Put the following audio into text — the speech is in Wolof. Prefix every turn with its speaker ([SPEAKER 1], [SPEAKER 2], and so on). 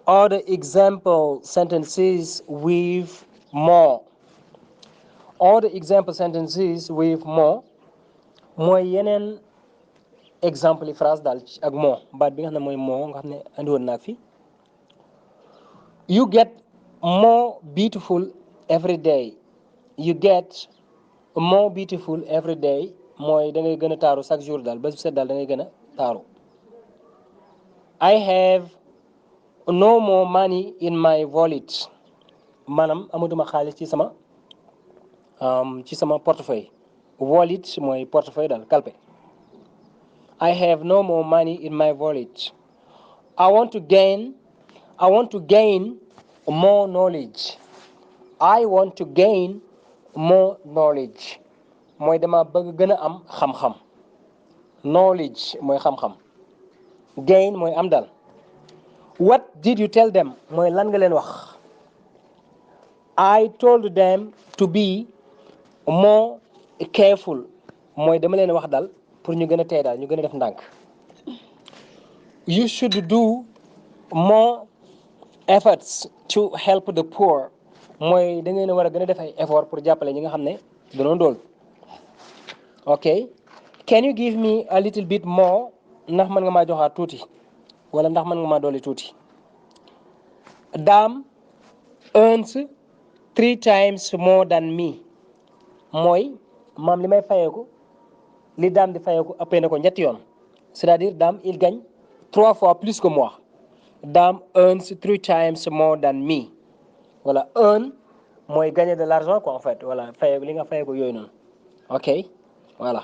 [SPEAKER 1] Other example sentences with more. Other example sentences with more mooy yeneen exemple yi phrase daal ak moo baat bi nga xam ne mooy moo nga xam ne andi woon naa fi. You get more beautiful every day. You get more beautiful every day mooy da ngay gën a taaru chaque jour daal ba set daal da ngay gën a taaru. I have no more money in my wallet. maanaam amatuma xaalis ci sama portefeuille. Wallet mooy portefeuille daal kalpe. I have no more money in my wallet. I want to gain more knowledge. I want to gain more knowledge mooy dama bëgg gën a am xam-xam. Knowledge mooy xam-xam. Gain mooy am dal. What did you tell them mooy lan nga leen wax. I told them to be more careful mooy dama leen wax dal pour ñu gën a tey daal ñu gën a def ndànk. You should do more efforts to help the poor mooy da ngeen a war a gën a def ay effort pour jàppale ñi nga xam ne dañoo ndóol. ok can you give me a little bit more ndax mën nga maa joxaat tuuti wala ndax mën nga maa dolli tuuti. Dam earns 3 times more than me mooy maam li may fayeeku li daam di fayeeku ëppee na ko ñetti yoon. C'est-à-dire Dame il gagne 3 fois plus que moi. Dame earns 3 times more than me. Voilà, earn mooy gagner de l'argent quoi en fait. Voilà, fayeeku li nga fayeeku yooyu noonu. ok voilà.